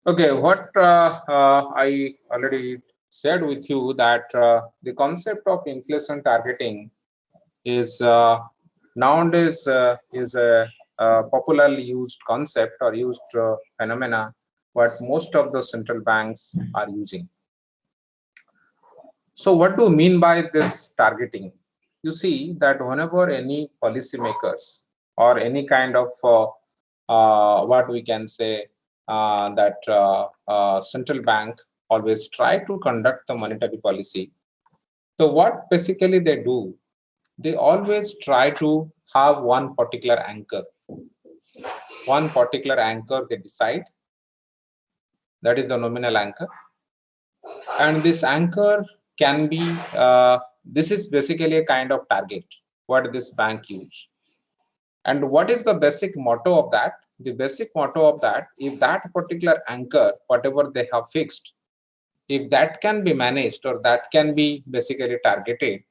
Okay, what I already shared with you that the concept of inflation targeting is nowadays is a popularly used concept or used phenomena what most of the central banks are using. So what do you mean by this targeting? You see that whenever any policymakers or any kind of what we can say that central bank always try to conduct the monetary policy. So what basically they do, they always try to have one particular anchor they decide, that is the nominal anchor, and this anchor can be this is basically a kind of target what this bank use. And what is the basic motto of that? The basic motto of that, if that particular anchor whatever they have fixed, if that can be managed or that can be basically targeted,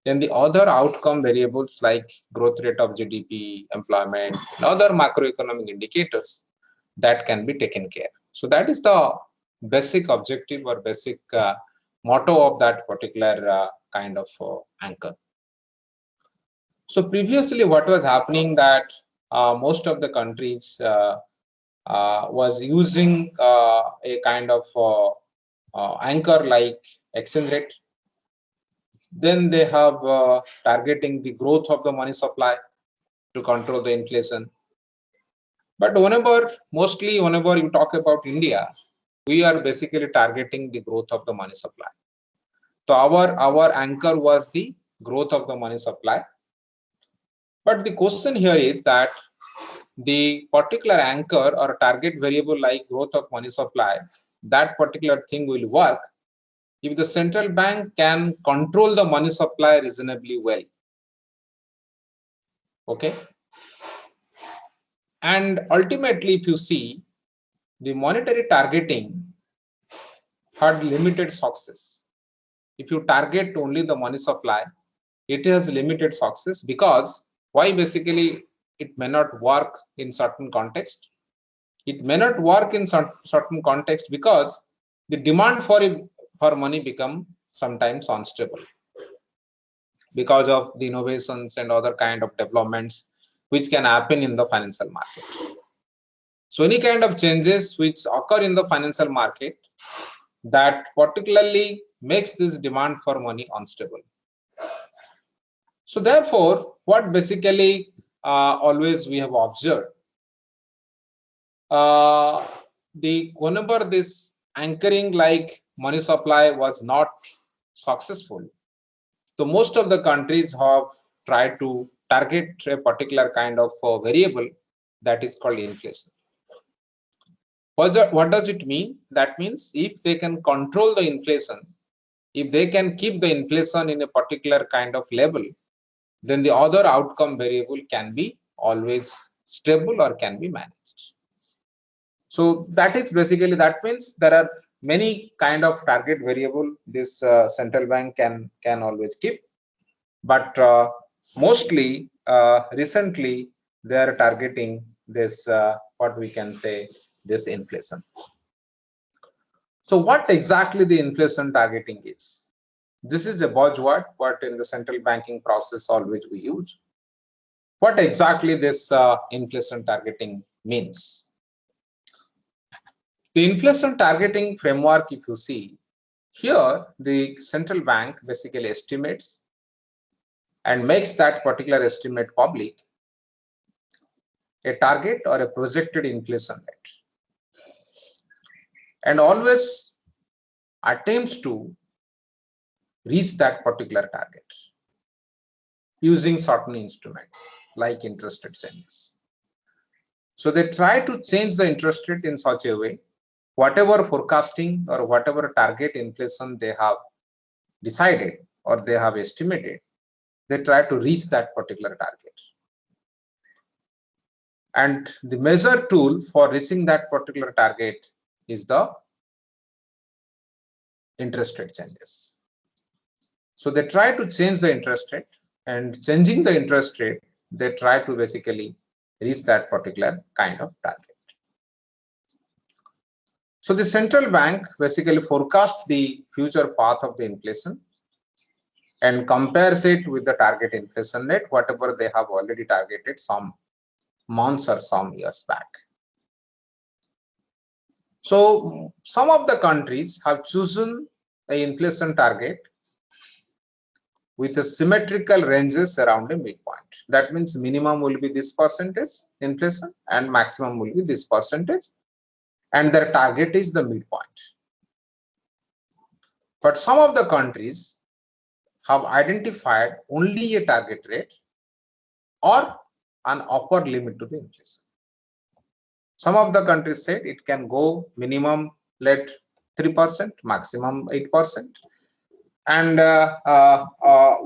then the other outcome variables like growth rate of GDP, employment, and other macroeconomic indicators, that can be taken care. So that is the basic objective or basic motto of that particular kind of anchor. So previously what was happening that most of the countries was using a kind of anchor like exchange rate. Then they have targeting the growth of the money supply to control the inflation. But mostly whenever you talk about India, we are basically targeting the growth of the money supply. So our anchor was the growth of the money supply. But the question here is that the particular anchor or target variable like growth of money supply, that particular thing will work if the central bank can control the money supply reasonably well. Okay. And ultimately, if you see, the monetary targeting had limited success. If you target only the money supply, it has limited success. Because why? Basically, it may not work in certain context. It may not work in certain context because the demand for money become sometimes unstable because of the innovations and other kind of developments which can happen in the financial market. So any kind of changes which occur in the financial market, that particularly makes this demand for money unstable. So therefore, what basically always we have observed, whenever this anchoring like money supply was not successful, so most of the countries have tried to target a particular kind of variable that is called inflation. What does it mean? That means if they can control the inflation, if they can keep the inflation in a particular kind of level, then the other outcome variable can be always stable or can be managed. So that is basically, that means there are many kind of target variable this central bank can always keep, but mostly recently they are targeting this what we can say, this inflation. So what exactly the inflation targeting is? This is a buzzword what in the central banking process always we use. What exactly this inflation targeting means? The inflation targeting framework, if you see here, the central bank basically estimates and makes that particular estimate public a target or a projected inflation rate, and always attempts to reach that particular target using certain instruments like interest rate changes. So they try to change the interest rate in such a way, whatever forecasting or whatever target inflation they have decided or they have estimated, they try to reach that particular target. And the measure tool for reaching that particular target is the interest rate changes. So they try to change the interest rate, and changing the interest rate, they try to basically reach that particular kind of target. So the central bank basically forecasts the future path of the inflation and compares it with the target inflation rate, whatever they have already targeted some months or some years back. So some of the countries have chosen the inflation target with a symmetrical ranges around a midpoint. That means minimum will be this percentage inflation and maximum will be this percentage, and their target is the midpoint. But some of the countries have identified only a target rate or an upper limit to the inflation. Some of the countries said it can go minimum let 3%, maximum 8%. And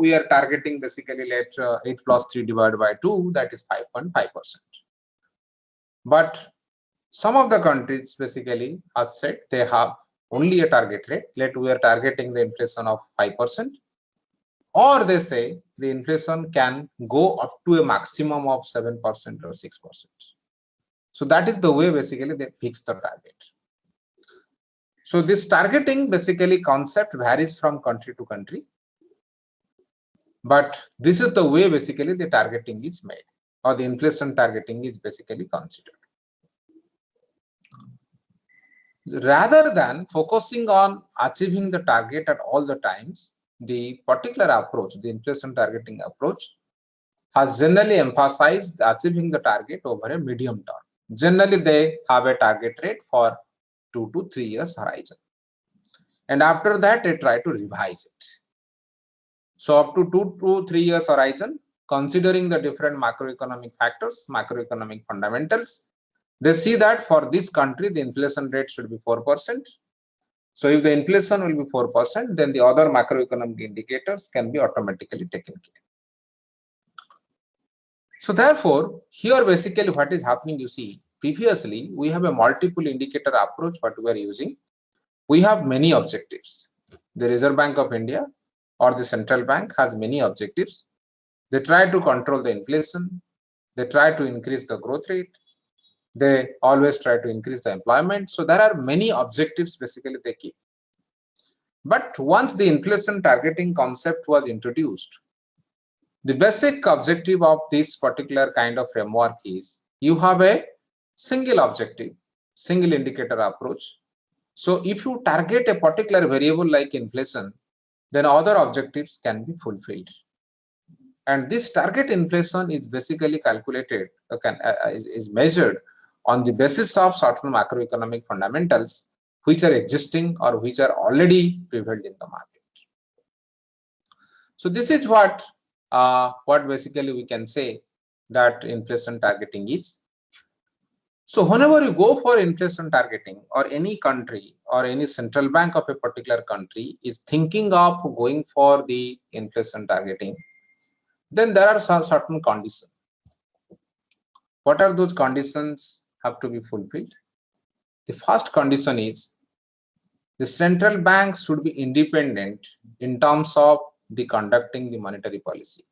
we are targeting basically let 8 plus 3 divided by 2, that is 5.5%. But some of the countries basically have said they have only a target rate, let we are targeting the inflation of 5%, or they say the inflation can go up to a maximum of 7% or 6%. So that is the way basically they fix the target. So this targeting basically concept varies from country to country, but this is the way basically the targeting is made, or the inflation targeting is basically considered. Rather than focusing on achieving the target at all the times, the particular approach, the inflation targeting approach, has generally emphasized achieving the target over a medium term. Generally, they have a target rate for 2 to 3 years horizon. And after that, they try to revise it. So up to 2 to 3 years horizon, considering the different macroeconomic factors, macroeconomic fundamentals, they see that for this country, the inflation rate should be 4%. So if the inflation will be 4%, then the other macroeconomic indicators can be automatically taken care. So therefore, here basically what is happening, you see, previously we have a multiple indicator approach what we are using. We have many objectives. The Reserve Bank of India or the central bank has many objectives. They try to control the inflation. They try to increase the growth rate. They always try to increase the employment. So there are many objectives basically they keep. But once the inflation targeting concept was introduced, the basic objective of this particular kind of framework is you have a single objective, single indicator approach. So if you target a particular variable like inflation, then other objectives can be fulfilled. And this target inflation is basically calculated, is measured on the basis of certain macroeconomic fundamentals which are existing or which are already prevalent in the market. So this is what basically we can say that inflation targeting is. So whenever you go for inflation targeting, or any country or any central bank of a particular country is thinking of going for the inflation targeting, then there are some certain conditions. What are those conditions have to be fulfilled? The first condition is the central banks should be independent in terms of the conducting the monetary policy.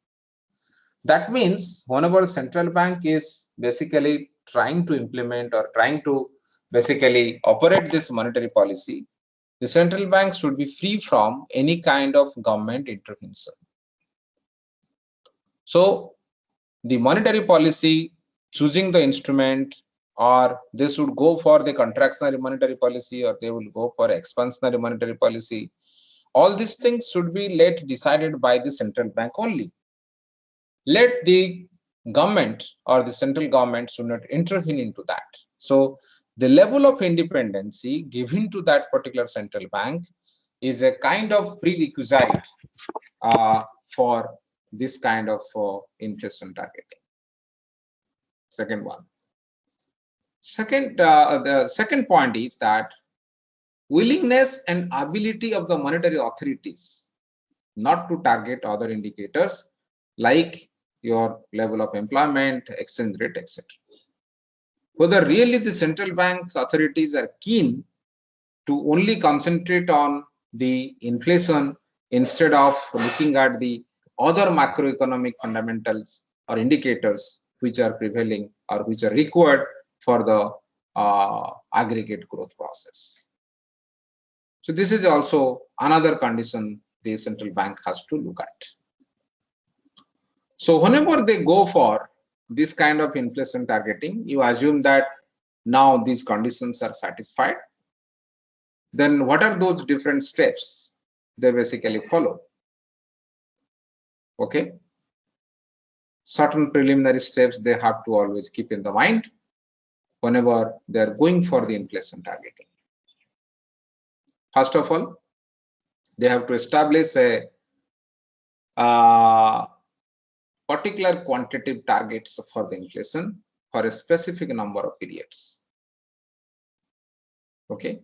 That means whenever central bank is basically trying to implement or trying to basically operate this monetary policy, the central bank should be free from any kind of government intervention. So the monetary policy, choosing the instrument, or they should go for the contractionary monetary policy, or they will go for expansionary monetary policy. All these things should be decided by the central bank only. Let the government or the central government should not intervene into that. So the level of independency given to that particular central bank is a kind of prerequisite for this kind of inflation targeting. Second one. The second point is that willingness and ability of the monetary authorities not to target other indicators like your level of employment, exchange rate, etc. Whether really the central bank authorities are keen to only concentrate on the inflation instead of looking at the other macroeconomic fundamentals or indicators which are prevailing or which are required for the aggregate growth process. So this is also another condition the central bank has to look at. So whenever they go for this kind of inflation targeting, you assume that now these conditions are satisfied. Then what are those different steps they basically follow? Okay. Certain preliminary steps they have to always keep in the mind whenever they are going for the inflation targeting. First of all, they have to establish a particular quantitative targets for the inflation for a specific number of periods. Okay.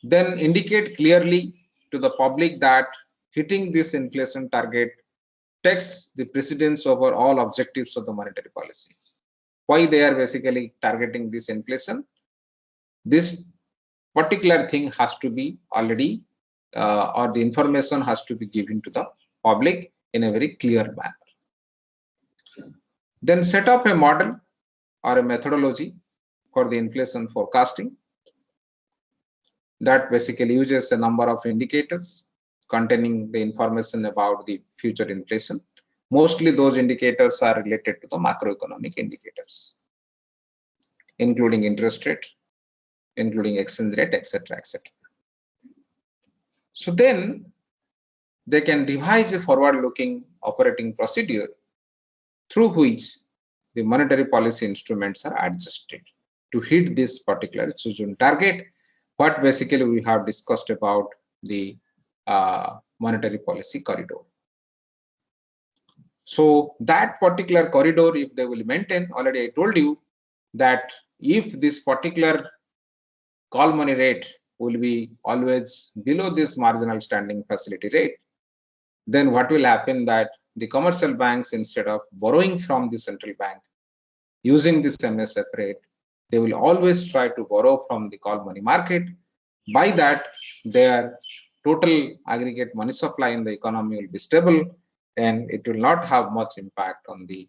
Then indicate clearly to the public that hitting this inflation target takes the precedence over all objectives of the monetary policy. Why they are basically targeting this inflation? This particular thing has to be already or the information has to be given to the public in a very clear manner. Then set up a model or a methodology for the inflation forecasting that basically uses a number of indicators containing the information about the future inflation. Mostly those indicators are related to the macroeconomic indicators, including interest rate, including exchange rate, etc., etc. So then they can devise a forward-looking operating procedure through which the monetary policy instruments are adjusted to hit this particular chosen target, what basically we have discussed about the monetary policy corridor. So that particular corridor, if they will maintain, already I told you that if this particular call money rate will be always below this marginal standing facility rate, then what will happen that the commercial banks, instead of borrowing from the central bank using this MSF rate, they will always try to borrow from the call money market. By that, their total aggregate money supply in the economy will be stable and it will not have much impact on the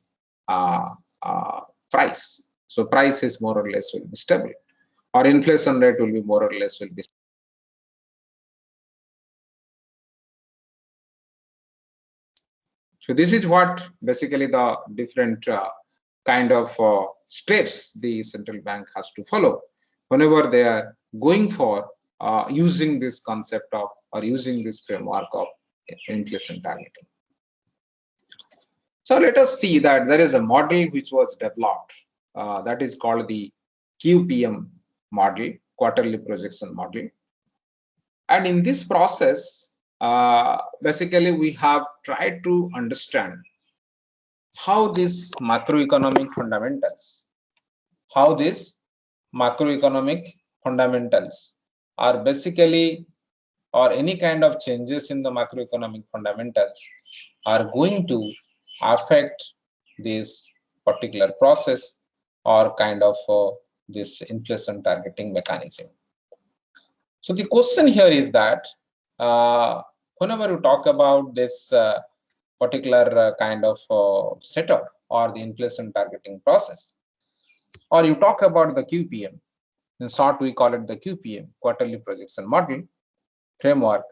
price. So price is more or less will be stable, or inflation rate will be more or less will be stable. So this is what basically the different kind of steps the central bank has to follow whenever they are going for using this concept of or using this framework of inflation targeting. So let us see that there is a model which was developed that is called the QPM model, quarterly projection model. And in this process, basically we have tried to understand how these macroeconomic fundamentals, are basically, or any kind of changes in the macroeconomic fundamentals are going to affect this particular process or kind of this inflation targeting mechanism. So the question here is that whenever you talk about this particular kind of setup or the inflation targeting process, or you talk about the QPM, in short we call it the QPM, quarterly projection model framework,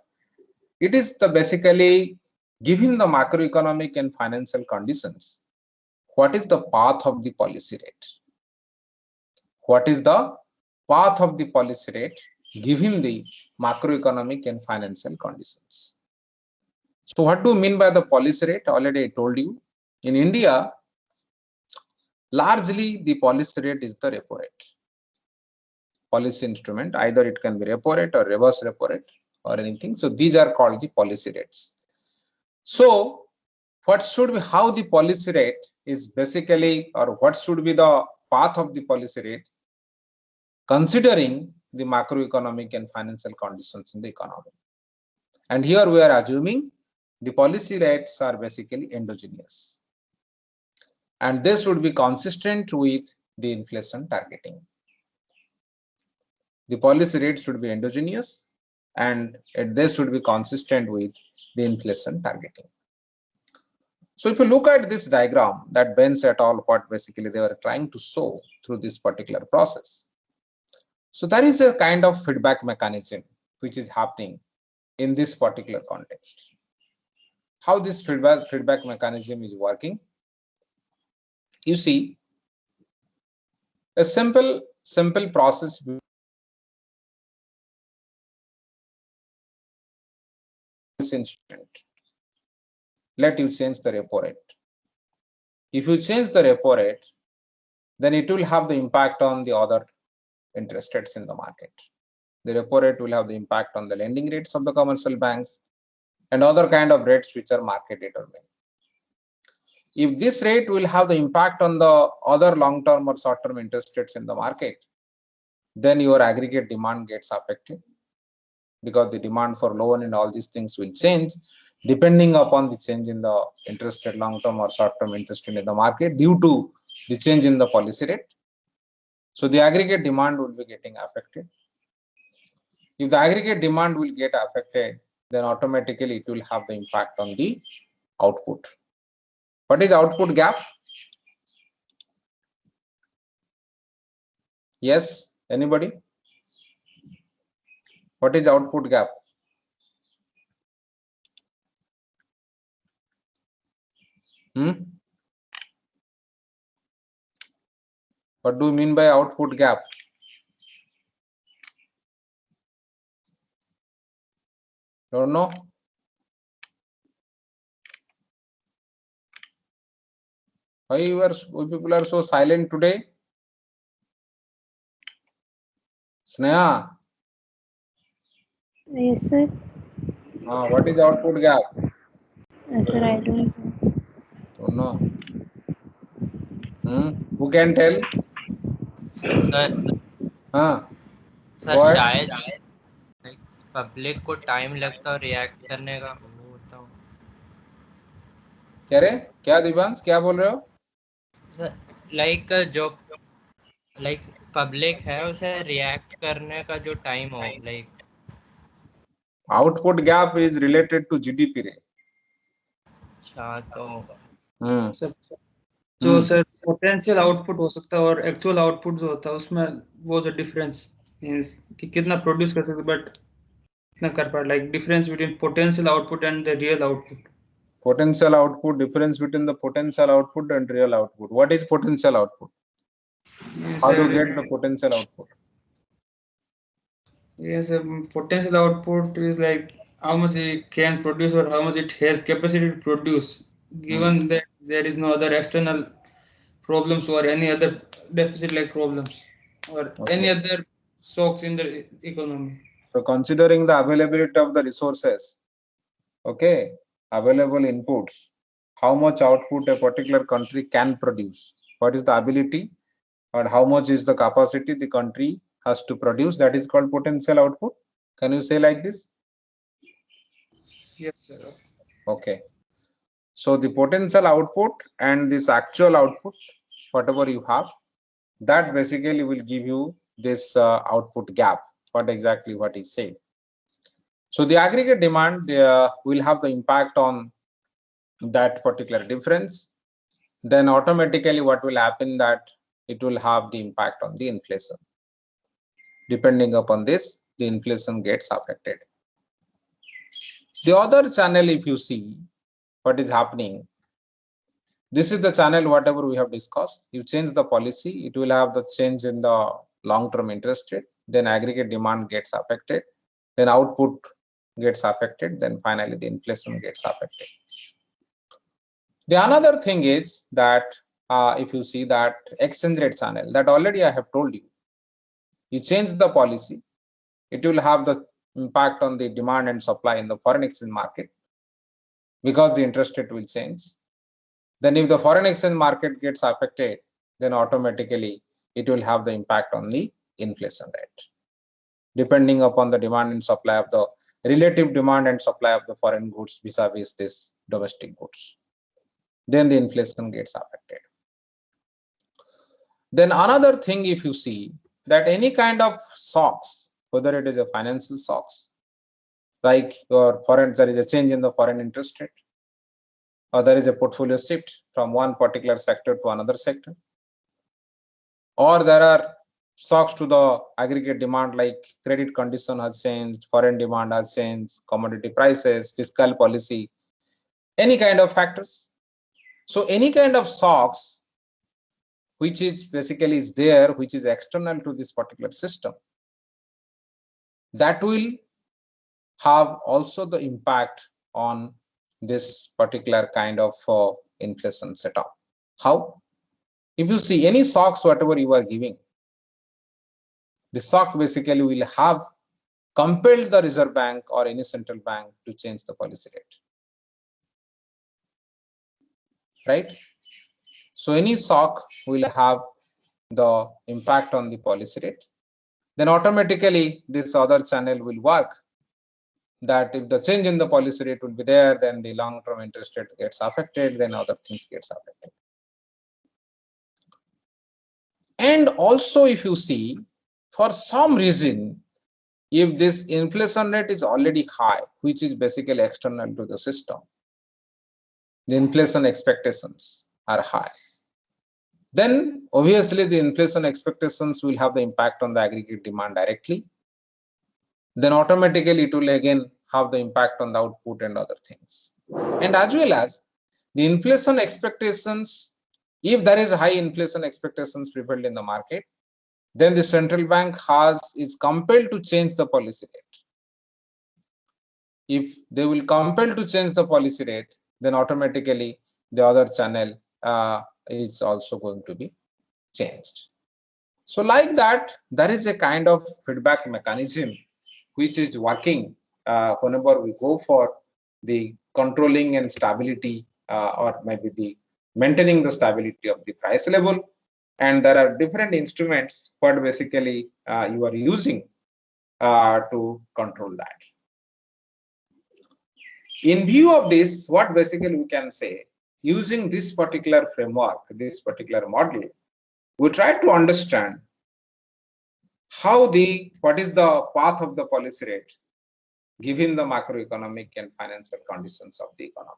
it is the basically given the macroeconomic and financial conditions, what is the path of the policy rate? What is the path of the policy rate given the macroeconomic and financial conditions? So what do you mean by the policy rate? Already I told you. In India, largely the policy rate is the repo rate. Policy instrument, either it can be repo rate or reverse repo rate or anything. So these are called the policy rates. So what should be, how the policy rate is basically, or what should be the path of the policy rate considering the macroeconomic and financial conditions in the economy? And here we are assuming the policy rates are basically endogenous and they should be consistent with the inflation targeting. The policy rate should be endogenous and this should be consistent with the inflation targeting. So if you look at this diagram that Benz et al. What basically they were trying to show through this particular process. So there is a kind of feedback mechanism which is happening in this particular context. How this feedback mechanism is working? You see, a simple process this instant. Let you change the repo rate. If you change the repo rate, then it will have the impact on the other interest rates in the market. The repo rate will have the impact on the lending rates of the commercial banks and other kind of rates which are market determined. If this rate will have the impact on the other long-term or short-term interest rates in the market, then your aggregate demand gets affected, because the demand for loan and all these things will change depending upon the change in the interest rate, long-term or short-term interest rate in the market due to the change in the policy rate. So the aggregate demand will be getting affected. If the aggregate demand will get affected, then automatically it will have the impact on the output. What is output gap? Yes, anybody? What is output gap? What do you mean by output gap? Don't know? Why you people are so silent today? Sneha? Yes, sir. What is output gap? Sir, I don't know. Who can tell? Sir हाँ sir शायद public को time लगता है react करने का, वो होता हो। क्या रे, क्या दिवांश, क्या बोल रहे हो? सर लाइक जो लाइक पब्लिक है उसे रिएक्ट करने का जो टाइम हो, like output gap is related to GDP रे। अच्छा तो जो सर पोटेंशियल आउटपुट हो सकता है और एक्चुअल आउटपुट जो होता है उसमें वो जो डिफरेंस मींस कि कितना प्रोड्यूस कर सकते बट कितना कर पा, like difference between potential output and the real output. Potential output, difference between the potential output and real output. What is potential output? How do you get the potential output? Yes, potential output is like how much it can produce or how much it has capacity to produce, given that there is no other external problems or any other deficit like problems or any other shocks in the economy. So considering the availability of the resources, okay, available inputs, how much output a particular country can produce, what is the ability and how much is the capacity the country has to produce, that is called potential output. Can you say like this? Yes, sir. Okay. So the potential output and this actual output, whatever you have, that basically will give you this output gap, what is said. So the aggregate demand will have the impact on that particular difference. Then automatically what will happen, that it will have the impact on the inflation. Depending upon this, the inflation gets affected. The other channel, if you see what is happening, this is the channel whatever we have discussed. You change the policy, it will have the change in the long-term interest rate, then aggregate demand gets affected, then output gets affected, then finally the inflation gets affected. The another thing is that if you see that exchange rate channel, that already I have told you, you change the policy, it will have the impact on the demand and supply in the foreign exchange market because the interest rate will change. Then if the foreign exchange market gets affected, then automatically it will have the impact on the inflation rate, depending upon the demand and supply of the relative demand and supply of the foreign goods vis-a-vis this domestic goods. Then the inflation gets affected. Then another thing, if you see that any kind of shocks, whether it is a financial shocks like your foreign, there is a change in the foreign interest rate, or there is a portfolio shift from one particular sector to another sector, or there are shocks to the aggregate demand, like credit condition has changed, foreign demand has changed, commodity prices, fiscal policy, any kind of factors. So any kind of shocks which is basically is there, which is external to this particular system, that will have also the impact on this particular kind of inflation setup. How? If you see any shocks, whatever you are giving, the shock basically will have compelled the Reserve Bank or any central bank to change the policy rate, right? So any shock will have the impact on the policy rate. Then automatically this other channel will work, that if the change in the policy rate will be there, then the long-term interest rate gets affected, then other things gets affected. And also, if you see, for some reason, if this inflation rate is already high, which is basically external to the system, the inflation expectations are high, then obviously the inflation expectations will have the impact on the aggregate demand directly. Then automatically it will again have the impact on the output and other things. And as well as the inflation expectations, if there is high inflation expectations prevailed in the market, then the central bank is compelled to change the policy rate. If they will compel to change the policy rate, then automatically the other channel is also going to be changed. So like that, there is a kind of feedback mechanism which is working whenever we go for the controlling and stability, or maybe the maintaining the stability of the price level. And there are different instruments what basically you are using to control that. In view of this, what basically we can say, using this particular framework, this particular model, we try to understand what is the path of the policy rate given the macroeconomic and financial conditions of the economy.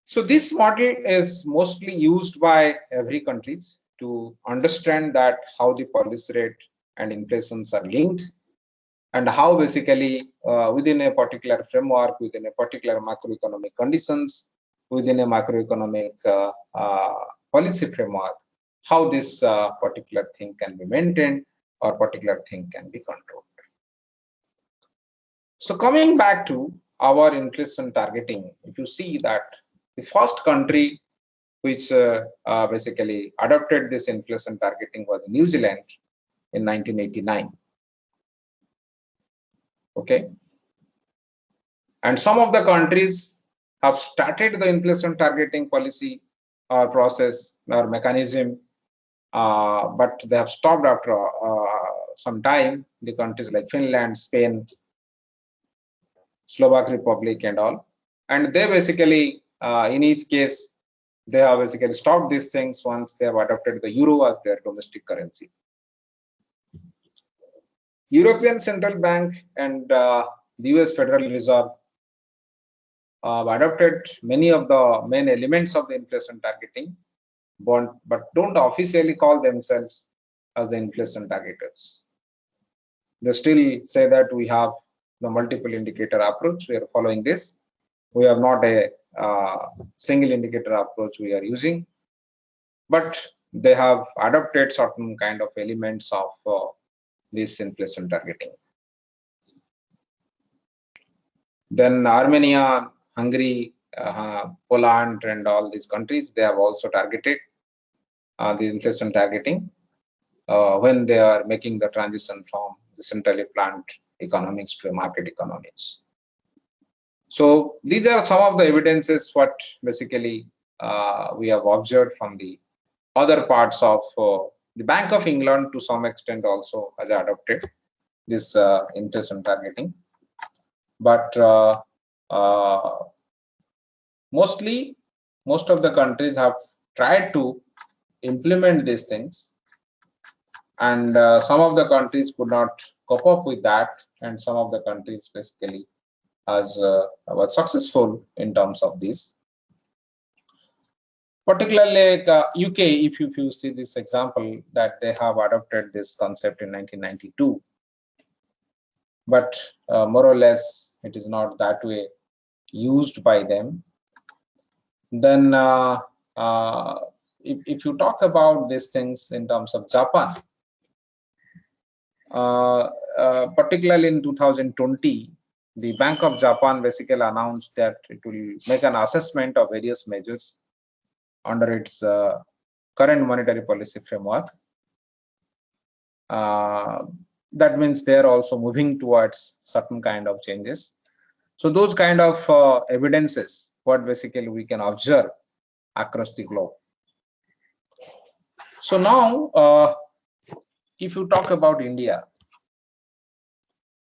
So this model is mostly used by every countries to understand that how the policy rate and inflations are linked, and how basically within a particular framework, within a particular macroeconomic conditions, within a macroeconomic policy framework, how this particular thing can be maintained or particular thing can be controlled. So coming back to our inflation targeting, if you see that the first country which basically adopted this inflation targeting was New Zealand in 1989. Okay, and some of the countries have started the inflation targeting policy or process or mechanism, but they have stopped after some time. The countries like Finland, Spain, Slovak Republic and all, and they basically in each case they have basically stopped these things once they have adopted the euro as their domestic currency. European Central Bank and the US Federal Reserve adopted many of the main elements of the inflation targeting, but don't officially call themselves as the inflation targeters. They still say that we have the multiple indicator approach, we are following this. We have not a single indicator approach we are using, but they have adopted certain kind of elements of this inflation targeting. Then Armenia, Hungary, Poland and all these countries, they have also targeted the inflation targeting when they are making the transition from the centrally planned economics to market economics. So these are some of the evidences what basically we have observed from the other parts of the Bank of England to some extent also has adopted this inflation targeting, but most of the countries have tried to implement these things, and some of the countries could not cope up with that, and some of the countries basically was successful in terms of this. Particularly like UK, if you see this example, that they have adopted this concept in 1992, but more or less it is not that way used by them. Then if you talk about these things in terms of Japan, particularly in 2020, the Bank of Japan basically announced that it will make an assessment of various measures under its current monetary policy framework. That means they are also moving towards certain kind of changes. So those kind of evidences, what basically we can observe across the globe. So now, if you talk about India,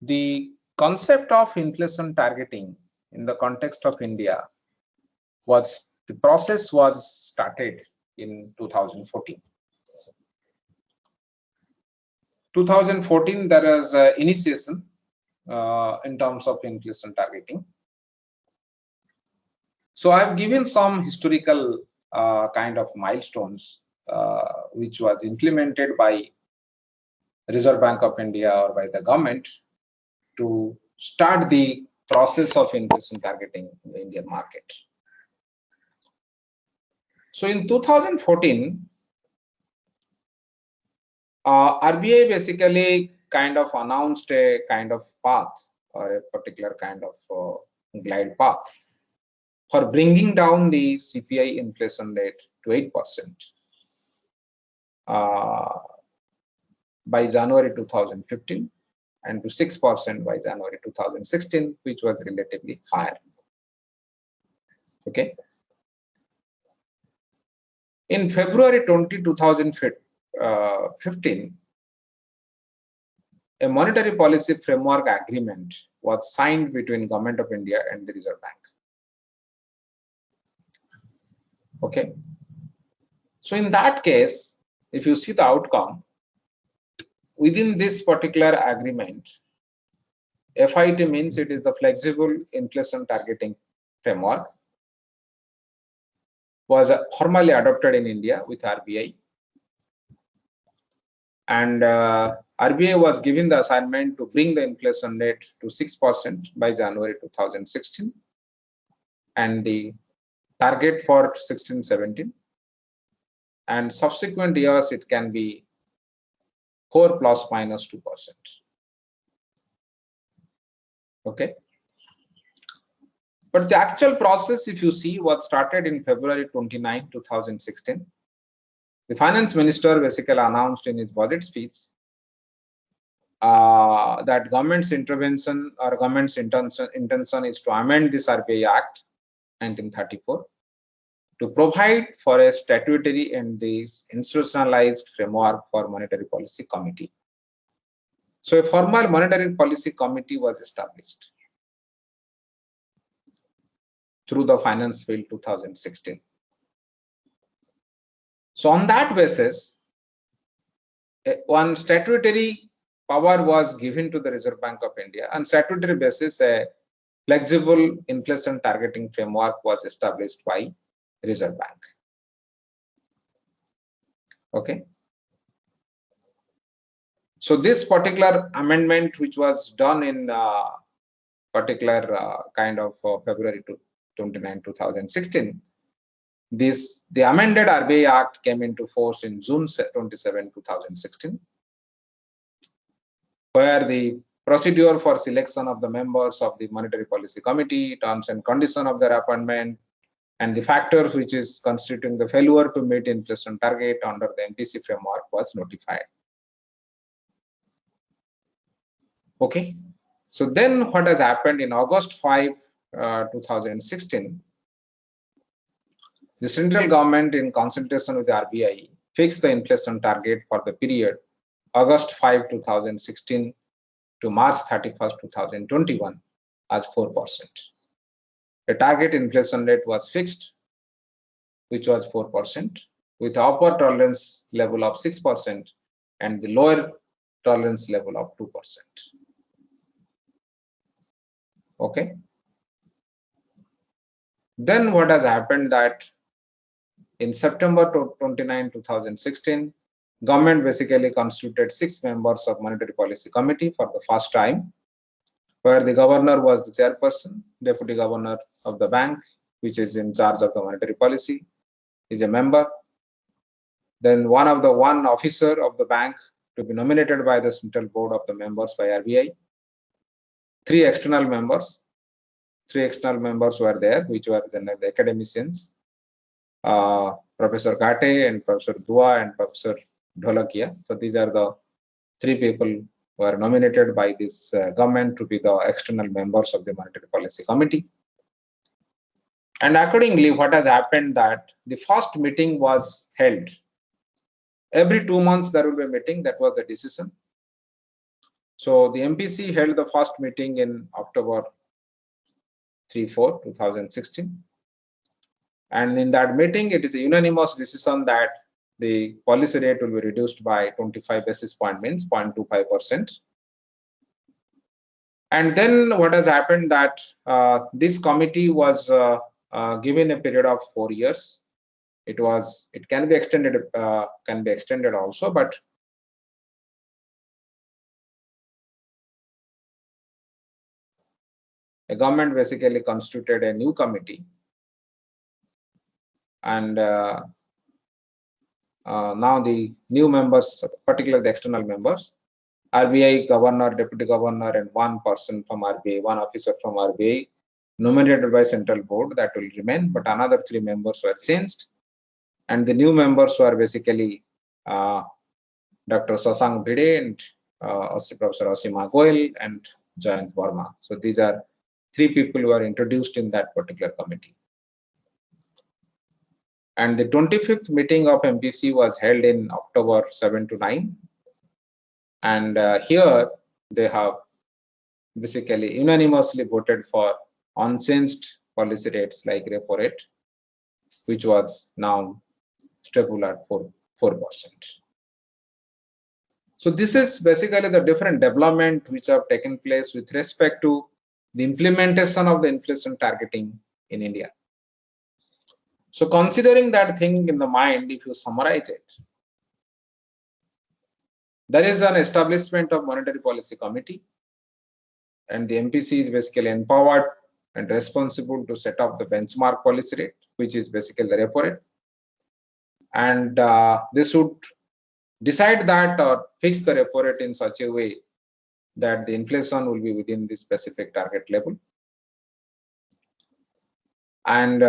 the concept of inflation targeting in the context of India the process was started in 2014. 2014, there was initiation in terms of inflation targeting. So I've given some historical kind of milestones which was implemented by Reserve Bank of India or by the government to start the process of inflation targeting in the Indian market. So in 2014, RBI basically kind of announced a kind of path or a particular kind of glide path for bringing down the CPI inflation rate to 8% by January 2015 and to 6% by January 2016, which was relatively higher. Okay. In February 2015, a monetary policy framework agreement was signed between Government of India and the Reserve Bank. Okay. So in that case, if you see the outcome, within this particular agreement, FIT means it is the flexible inflation targeting framework, was formally adopted in India with RBI, and RBI was given the assignment to bring the inflation rate to 6% by January 2016, and the target for 16-17, and subsequent years it can be 4 plus minus 2%. Okay. But the actual process, if you see, was started in February 29, 2016. The finance minister basically announced in his budget speech that government's intervention or government's intention is to amend this RBI Act 1934 to provide for a statutory and this institutionalized framework for monetary policy committee. So a formal monetary policy committee was established through the Finance Bill 2016. So on that basis, one statutory power was given to the Reserve Bank of India. On statutory basis, a flexible inflation targeting framework was established by Reserve Bank. Okay. So this particular amendment, which was done in particular kind of February 29, 2016, the amended RBI Act came into force in June 27, 2016, where the procedure for selection of the members of the Monetary Policy Committee, terms and conditions of their appointment, and the factors which is constituting the failure to meet inflation target under the MPC framework was notified. Okay. So then what has happened in August 5, 2016, the central government in consultation with the RBI fixed the inflation target for the period August 5, 2016 to March 31, 2021 as 4%. The target inflation rate was fixed, which was 4%, with the upper tolerance level of 6% and the lower tolerance level of 2%. Okay. Then what has happened that in September 29, 2016, government basically constituted 6 members of Monetary Policy Committee for the first time, where the governor was the chairperson, deputy governor of the bank, which is in charge of the monetary policy, is a member. Then one officer of the bank to be nominated by the central board of the members by RBI. 3 external members. 3 external members were there, which were the academicians, Professor Ghate and Professor Dua and Professor Dholakia. So these are the 3 people who are nominated by this government to be the external members of the Monetary Policy Committee. And accordingly, what has happened that the first meeting was held. Every 2 months there will be a meeting. That was the decision. So the MPC held the first meeting in October 3-4, 2016. And in that meeting, it is a unanimous decision that the policy rate will be reduced by 25 basis point, means 0.25%. And then what has happened that this committee was given a period of 4 years. It can be extended also, but the government basically constituted a new committee, and now the new members, particularly the external members, RBI governor, deputy governor, and 1 person from RBI, 1 officer from RBI, nominated by central board, that will remain, but another 3 members were changed. And the new members were basically Dr. Sasank Bhide and Professor Asima Goel and Jayant Verma. So these are 3 people who are introduced in that particular committee. And the 25th meeting of MPC was held in October 7 to 9. And here they have basically unanimously voted for unchanged policy rates like repo rate, which was now stable at 4%. So this is basically the different development which have taken place with respect to the implementation of the inflation targeting in India. So considering that thing in the mind, if you summarize it, there is an establishment of Monetary Policy Committee, and the MPC is basically empowered and responsible to set up the benchmark policy rate, which is basically the repo rate. And this should decide that or fix the repo rate in such a way that the inflation will be within the specific target level. And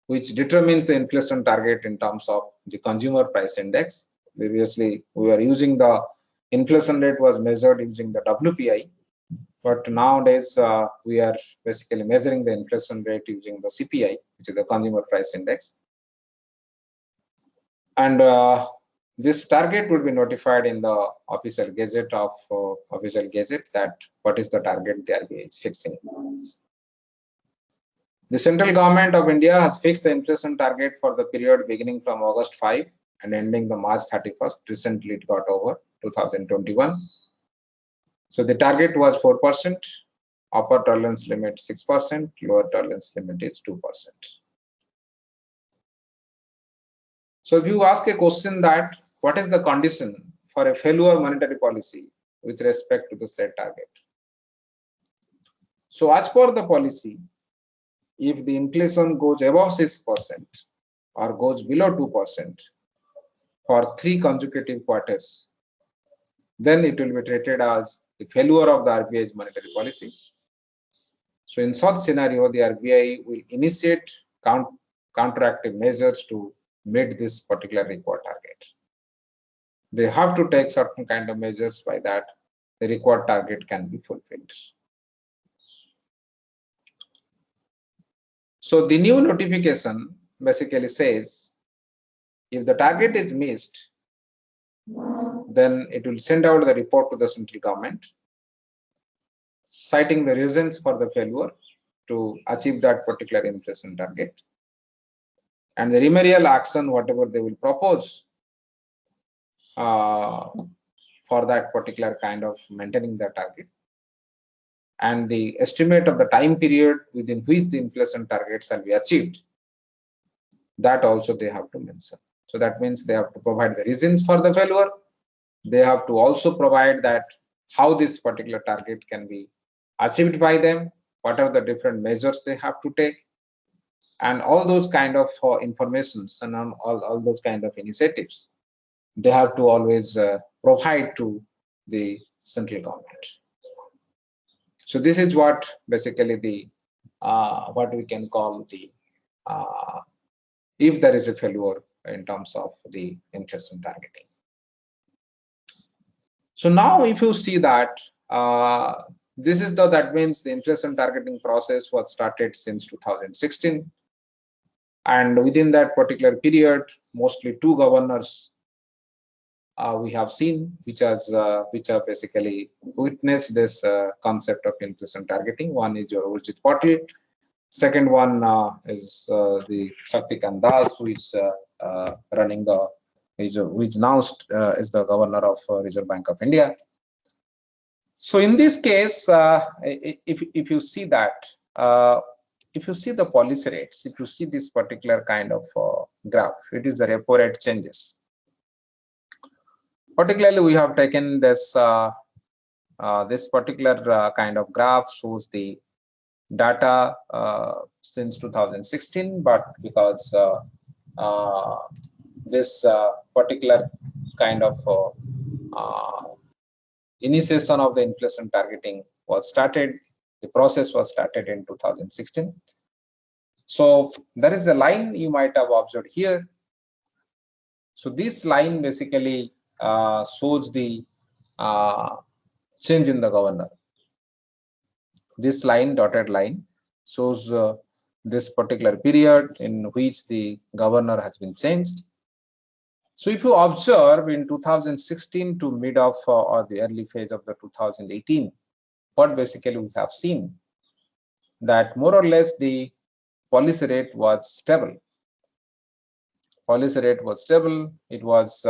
which determines the inflation target in terms of the consumer price index. Previously, we were using the inflation rate was measured using the WPI, but nowadays we are basically measuring the inflation rate using the CPI, which is the consumer price index. And this target would be notified in the official gazette that what is the target the RBI is fixing. The central government of India has fixed the inflation target for the period beginning from August 5 and ending the March 31st. Recently, it got over 2021. So the target was 4%, upper tolerance limit 6%, lower tolerance limit is 2%. So if you ask a question that what is the condition for a failure monetary policy with respect to the set target? So as per the policy, if the inflation goes above 6% or goes below 2% for 3 consecutive quarters, then it will be treated as the failure of the RBI's monetary policy. So in such scenario, the RBI will initiate counteractive measures to meet this particular required target. They have to take certain kind of measures by that the required target can be fulfilled. So the new notification basically says if the target is missed, then it will send out the report to the central government citing the reasons for the failure to achieve that particular inflation target, and the remedial action whatever they will propose for that particular kind of maintaining the target. and the estimate of the time period within which the inflation target shall be achieved. That also they have to mention. So that means they have to provide the reasons for the failure. They have to also provide that how this particular target can be achieved by them, what are the different measures they have to take, and all those kind of informations and all those kind of initiatives they have to always provide to the central government. So this is what basically the what we can call the if there is a failure in terms of the inflation targeting. So now if you see that this is that means the inflation targeting process was started since 2016, and within that particular period mostly two governors we have seen which have basically witnessed this concept of inflation targeting. One is your Urjit Patil, second one is the Shaktikant Das, who is running the which now is the governor of Reserve Bank of India. So in this case, if you see that, if you see the policy rates, if you see this particular kind of graph, it is the repo rate changes. Particularly, we have taken this this particular kind of graph shows the data since 2016, but because this particular kind of initiation of the inflation targeting was started, the process was started in 2016. So there is a line you might have observed here. So this line basically shows the change in the governor. This line, dotted line, shows this particular period in which the governor has been changed. So if you observe in 2016 to mid of or the early phase of the 2018, what basically we have seen that more or less the policy rate was stable. Policy rate was stable. It was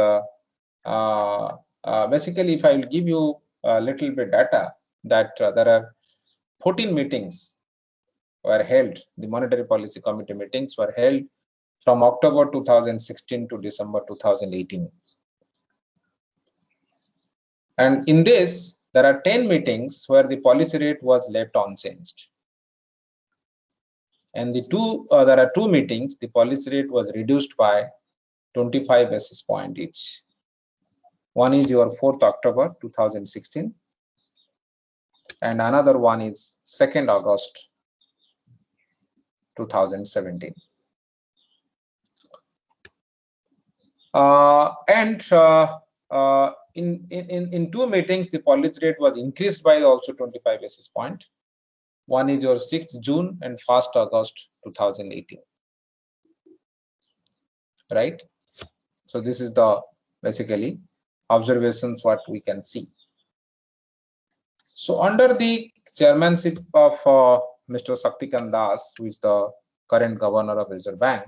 basically, if I will give you a little bit data, that there are 14 meetings were held. The Monetary Policy Committee meetings were held from October 2016 to December 2018. And in this, there are 10 meetings where the policy rate was left unchanged. And there are 2 meetings, the policy rate was reduced by 25 basis points each. One is your 4th October 2016, and another one is 2nd August 2017. In 2 meetings, the policy rate was increased by also 25 basis points. One is your 6th June and 1st August 2018. Right? So this is the basically observations what we can see. So under the chairmanship of Mr. Shaktikant Das, who is the current governor of Reserve Bank,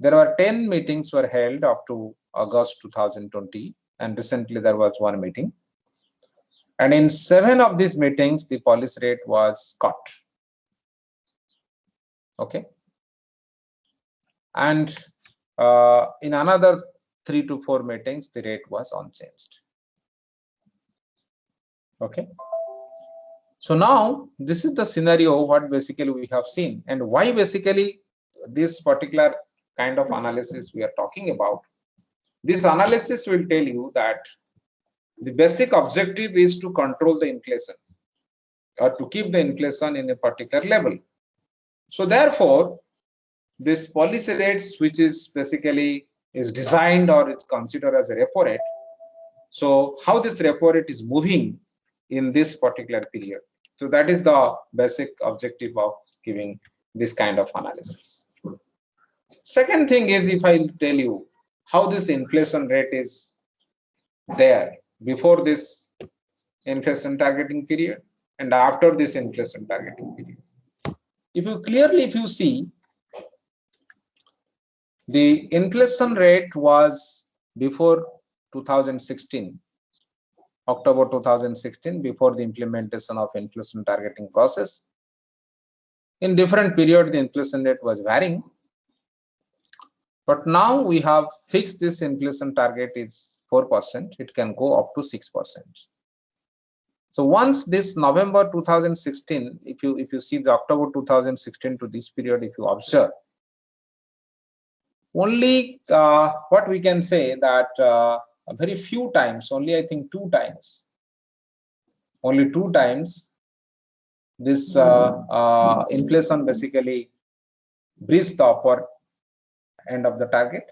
there were 10 meetings were held up to August 2020, and recently there was 1 meeting. And in 7 of these meetings, the policy rate was cut. Okay. And in another 3 to 4 meetings, the rate was unchanged. Okay. So now this is the scenario what basically we have seen, and why basically this particular kind of analysis we are talking about. This analysis will tell you that the basic objective is to control the inflation or to keep the inflation in a particular level. So therefore, this policy rates, which is basically is designed or is considered as a repo rate. So how this repo rate is moving in this particular period. So that is the basic objective of giving this kind of analysis. Second thing is, if I tell you how this inflation rate is there before this inflation targeting period and after this inflation targeting period. If you see, the inflation rate was before 2016 October 2016, before the implementation of inflation targeting process. In different period, the inflation rate was varying. But now we have fixed this inflation target is 4%. It can go up to 6%. So once this November 2016, if you see the October 2016 to this period, if you observe, only what we can say that very few times, only I think only two times, this inflation basically breached the upper end of the target,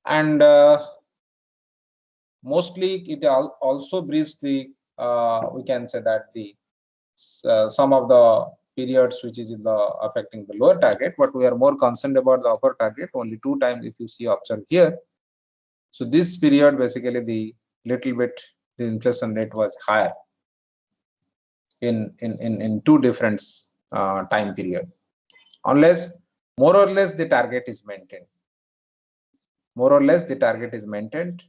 and mostly it also breached the we can say that the some of the periods which is in the affecting the lower target, but we are more concerned about the upper target. Only two times if you see observed here. So this period basically the little bit the inflation rate was higher in two different time period, unless more or less the target is maintained. More or less the target is maintained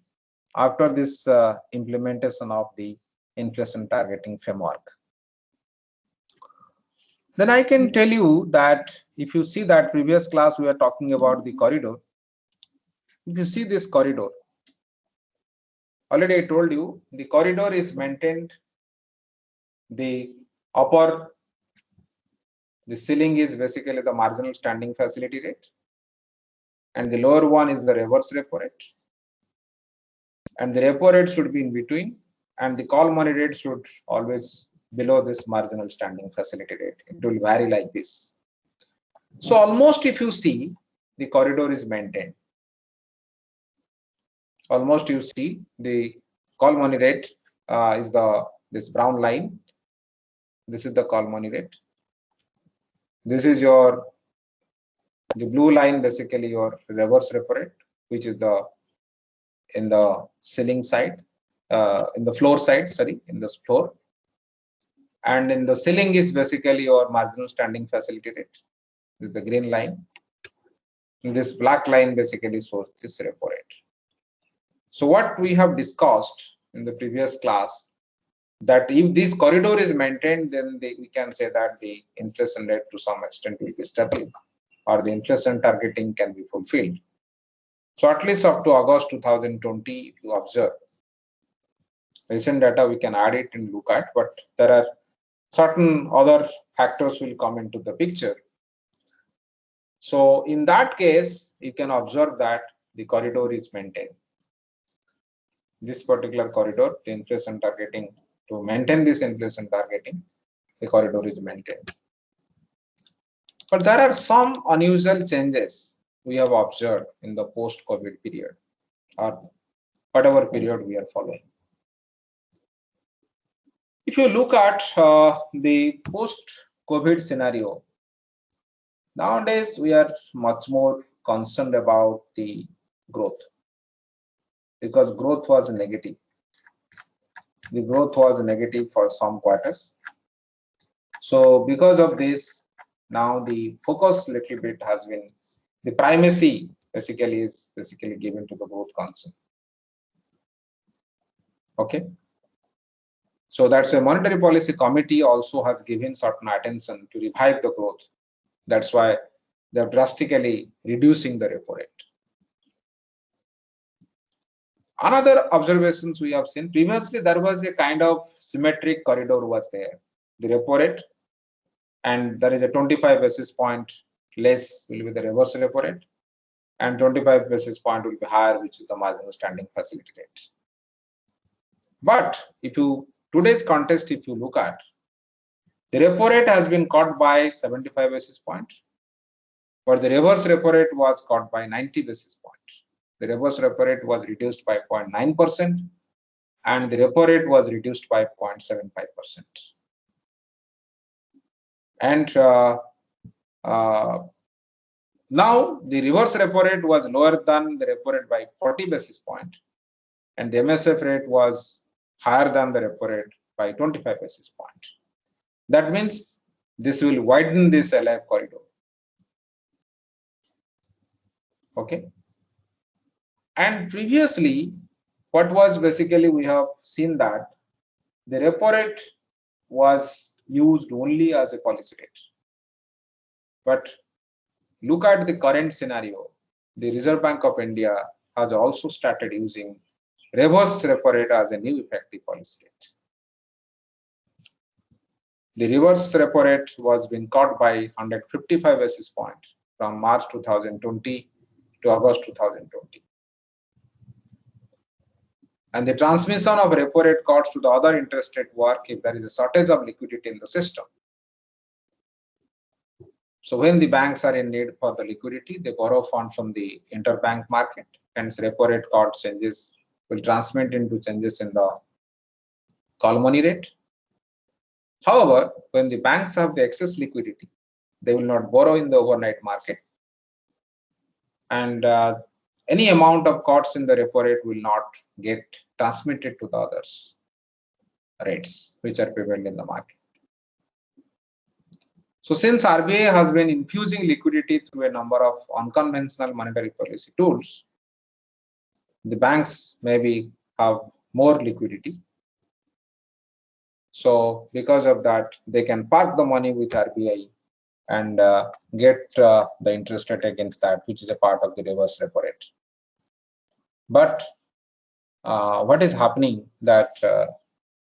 after this implementation of the inflation targeting framework. Then I can tell you that if you see that previous class we are talking about the corridor. If you see this corridor, already I told you the corridor is maintained. The upper, the ceiling is basically the marginal standing facility rate, and the lower one is the reverse repo rate, and the repo rate should be in between, and the call money rate should always below this marginal standing facility rate. It will vary like this. So almost if you see the corridor is maintained, almost you see the call money rate is this brown line. This is the call money rate. This is the blue line, basically your reverse repo rate, which is in the ceiling side, in the floor side, sorry, in this floor. And in the ceiling is basically your marginal standing facility rate. This is the green line. And this black line basically shows this repo rate. So what we have discussed in the previous class, that if this corridor is maintained, then we can say that the inflation rate to some extent will be stable, or the inflation targeting can be fulfilled. So at least up to August 2020, if you observe recent data, we can add it and look at, but there are certain other factors will come into the picture. So in that case, you can observe that the corridor is maintained. This particular corridor, the inflation targeting, to maintain this inflation targeting, the corridor is maintained. But there are some unusual changes we have observed in the post-COVID period, or whatever period we are following. If you look at the post-COVID scenario, nowadays we are much more concerned about the growth, because growth was negative. The growth was negative for some quarters. So because of this, now the focus little bit has been, the primacy basically is given to the growth concern. Okay. So that's a monetary policy committee also has given certain attention to revive the growth. That's why they're drastically reducing the repo rate. Another observations we have seen, previously there was a kind of symmetric corridor was there, the repo rate, and there is a 25 basis point less will be the reverse repo rate, and 25 basis point will be higher, which is the marginal standing facility rate. But if you, today's context, if you look at, the repo rate has been cut by 75 basis points, but the reverse repo rate was cut by 90 basis points. The reverse repo rate was reduced by 0.9%, and the repo rate was reduced by 0.75%. And now the reverse repo rate was lower than the repo rate by 40 basis points, and the MSF rate was higher than the repo rate by 25 basis points. That means this will widen this LIF corridor. Okay. And previously, what was basically, we have seen that the repo rate was used only as a policy rate. But look at the current scenario. The Reserve Bank of India has also started using reverse repo rate as a new effective policy rate. The reverse repo rate was being cut by 155 basis points from March 2020 to August 2020. And the transmission of repo rate cuts to the other interest rate work if there is a shortage of liquidity in the system. So when the banks are in need for the liquidity, they borrow funds from the interbank market, and repo rate cut changes will transmit into changes in the call money rate. However, when the banks have the excess liquidity, they will not borrow in the overnight market, and any amount of cuts in the repo rate will not get transmitted to the others rates which are prevalent in the market. So since RBI has been infusing liquidity through a number of unconventional monetary policy tools, the banks maybe have more liquidity. So because of that, they can park the money with RBI and get the interest rate against that, which is a part of the reverse repo rate. But what is happening that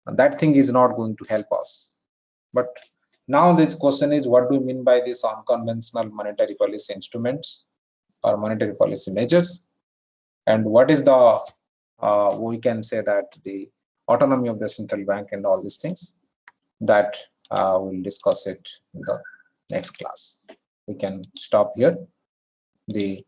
that thing is not going to help us. But now this question is, what do we mean by these unconventional monetary policy instruments or monetary policy measures? And what is the, we can say that the autonomy of the central bank and all these things, that we'll discuss it in the next class. We can stop here. The